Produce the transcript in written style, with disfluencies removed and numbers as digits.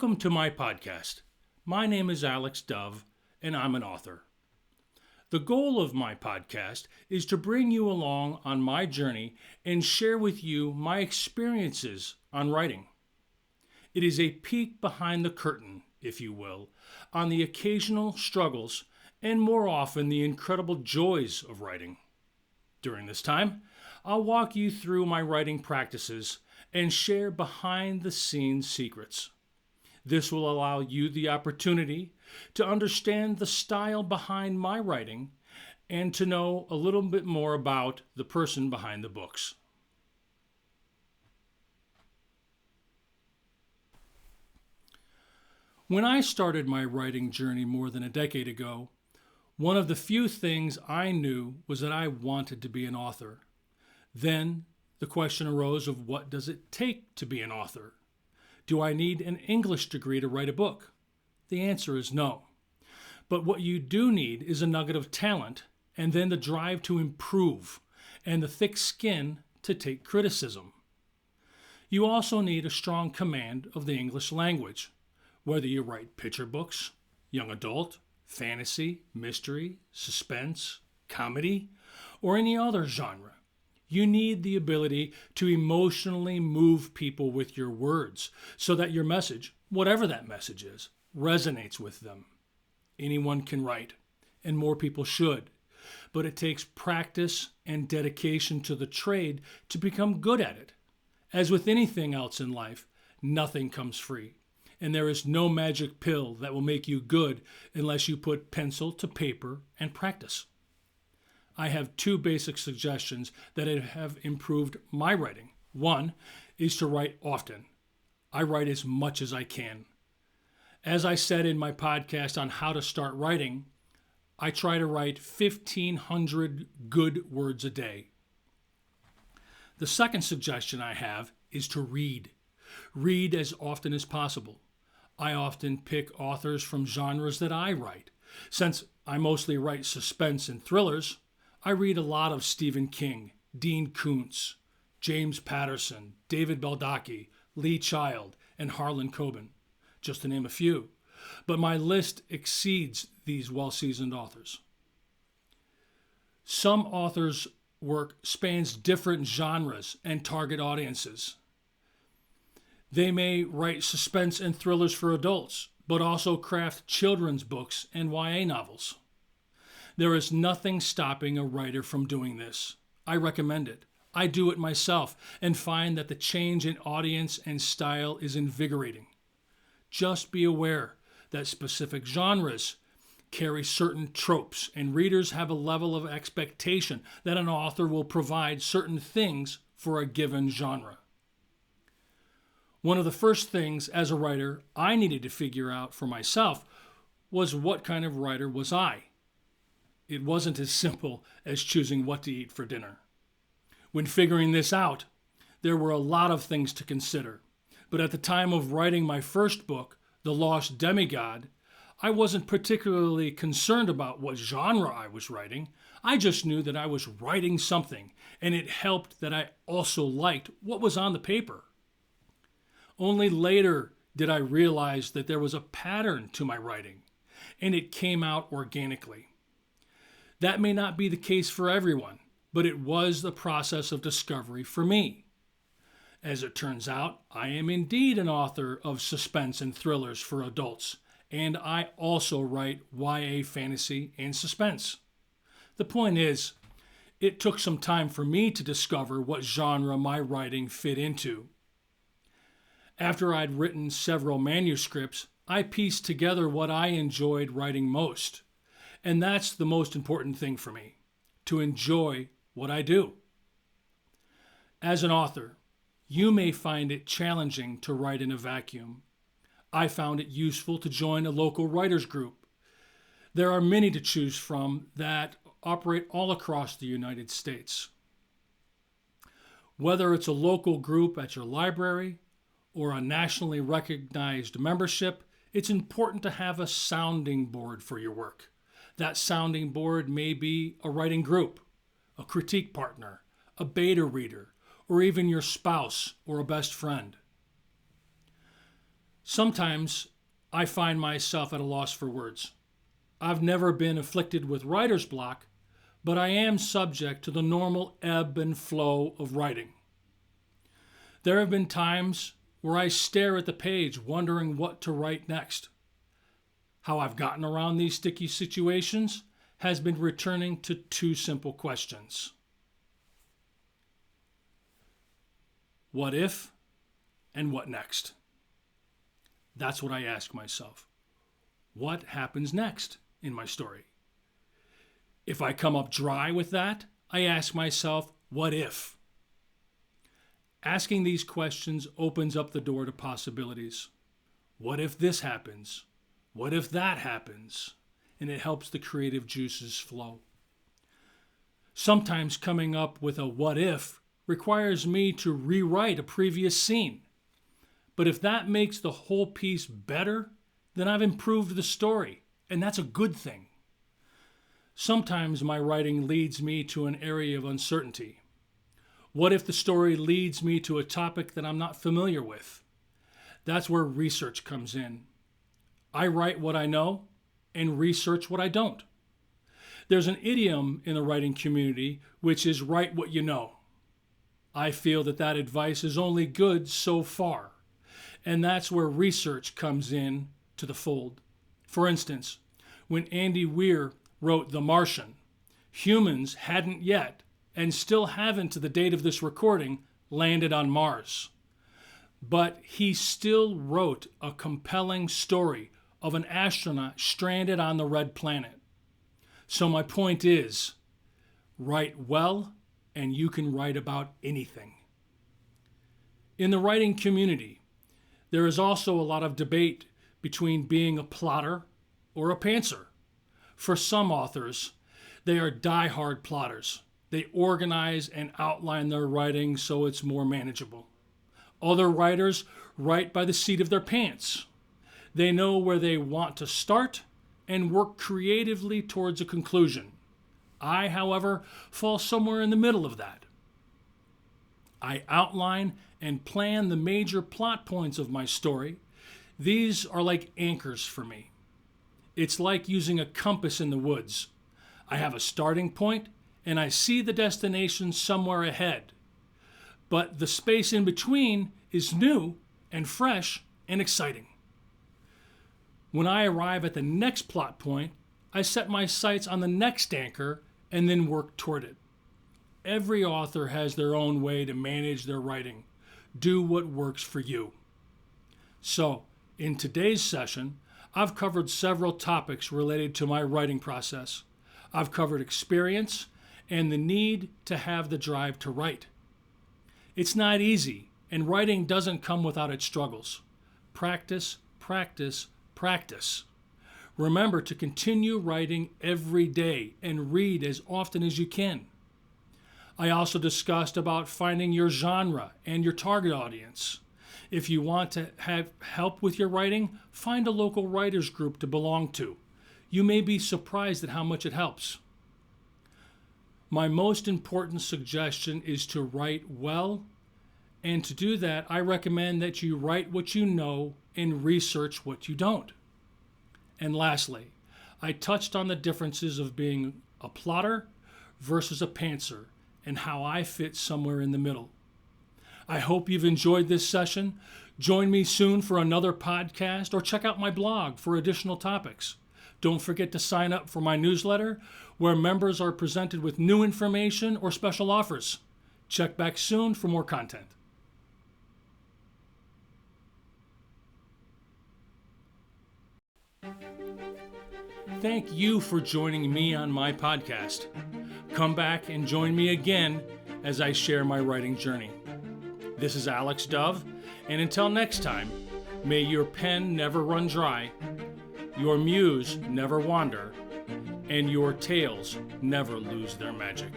Welcome to my podcast. My name is Alex Dove, and I'm an author. The goal of my podcast is to bring you along on my journey and share with you my experiences on writing. It is a peek behind the curtain, if you will, on the occasional struggles and more often the incredible joys of writing. During this time, I'll walk you through my writing practices and share behind the scenes secrets. This will allow you the opportunity to understand the style behind my writing and to know a little bit more about the person behind the books. When I started my writing journey more than a decade ago, one of the few things I knew was that I wanted to be an author. Then the question arose of what does it take to be an author? Do I need an English degree to write a book? The answer is no. But what you do need is a nugget of talent and then the drive to improve and the thick skin to take criticism. You also need a strong command of the English language, whether you write picture books, young adult, fantasy, mystery, suspense, comedy, or any other genre. You need the ability to emotionally move people with your words so that your message, whatever that message is, resonates with them. Anyone can write, and more people should, but it takes practice and dedication to the trade to become good at it. As with anything else in life, nothing comes free, and there is no magic pill that will make you good unless you put pencil to paper and practice. I have two basic suggestions that have improved my writing. One is to write often. I write as much as I can. As I said in my podcast on how to start writing, I try to write 1,500 good words a day. The second suggestion I have is to read. Read as often as possible. I often pick authors from genres that I write. Since I mostly write suspense and thrillers, I read a lot of Stephen King, Dean Koontz, James Patterson, David Baldacci, Lee Child, and Harlan Coben, just to name a few. But my list exceeds these well-seasoned authors. Some authors' work spans different genres and target audiences. They may write suspense and thrillers for adults, but also craft children's books and YA novels. There is nothing stopping a writer from doing this. I recommend it. I do it myself and find that the change in audience and style is invigorating. Just be aware that specific genres carry certain tropes, and readers have a level of expectation that an author will provide certain things for a given genre. One of the first things as a writer I needed to figure out for myself was what kind of writer was I. It wasn't as simple as choosing what to eat for dinner. When figuring this out, there were a lot of things to consider. But at the time of writing my first book, The Lost Demigod, I wasn't particularly concerned about what genre I was writing. I just knew that I was writing something, and it helped that I also liked what was on the paper. Only later did I realize that there was a pattern to my writing, and it came out organically. That may not be the case for everyone, but it was the process of discovery for me. As it turns out, I am indeed an author of suspense and thrillers for adults, and I also write YA fantasy and suspense. The point is, it took some time for me to discover what genre my writing fit into. After I'd written several manuscripts, I pieced together what I enjoyed writing most. And that's the most important thing for me, to enjoy what I do. As an author, you may find it challenging to write in a vacuum. I found it useful to join a local writers group. There are many to choose from that operate all across the United States. Whether it's a local group at your library or a nationally recognized membership, it's important to have a sounding board for your work. That sounding board may be a writing group, a critique partner, a beta reader, or even your spouse or a best friend. Sometimes I find myself at a loss for words. I've never been afflicted with writer's block, but I am subject to the normal ebb and flow of writing. There have been times where I stare at the page wondering what to write next. How I've gotten around these sticky situations has been returning to two simple questions. What if and what next? That's what I ask myself. What happens next in my story? If I come up dry with that, I ask myself, what if? Asking these questions opens up the door to possibilities. What if this happens? What if that happens? And it helps the creative juices flow. Sometimes coming up with a what if requires me to rewrite a previous scene. But if that makes the whole piece better, then I've improved the story, and that's a good thing. Sometimes my writing leads me to an area of uncertainty. What if the story leads me to a topic that I'm not familiar with? That's where research comes in. I write what I know and research what I don't. There's an idiom in the writing community which is write what you know. I feel that advice is only good so far, and that's where research comes in to the fold. For instance, when Andy Weir wrote The Martian, humans hadn't yet, and still haven't to the date of this recording, landed on Mars. But he still wrote a compelling story of an astronaut stranded on the red planet. So my point is, write well, and you can write about anything. In the writing community, there is also a lot of debate between being a plotter or a pantser. For some authors, they are die-hard plotters. They organize and outline their writing so it's more manageable. Other writers write by the seat of their pants. They know where they want to start and work creatively towards a conclusion. I, however, fall somewhere in the middle of that. I outline and plan the major plot points of my story. These are like anchors for me. It's like using a compass in the woods. I have a starting point, and I see the destination somewhere ahead. But the space in between is new and fresh and exciting. When I arrive at the next plot point, I set my sights on the next anchor and then work toward it. Every author has their own way to manage their writing. Do what works for you. So, in today's session, I've covered several topics related to my writing process. I've covered experience and the need to have the drive to write. It's not easy, and writing doesn't come without its struggles. Practice, practice, practice. Remember to continue writing every day and read as often as you can. I also discussed about finding your genre and your target audience. If you want to have help with your writing, find a local writers group to belong to. You may be surprised at how much it helps. My most important suggestion is to write well, and to do that, I recommend that you write what you know and research what you don't. And lastly, I touched on the differences of being a plotter versus a pantser and how I fit somewhere in the middle. I hope you've enjoyed this session. Join me soon for another podcast or check out my blog for additional topics. Don't forget to sign up for my newsletter where members are presented with new information or special offers. Check back soon for more content. Thank you for joining me on my podcast. Come back and join me again as I share my writing journey. This is Alex Dove, and until next time, may your pen never run dry, your muse never wander, and your tales never lose their magic.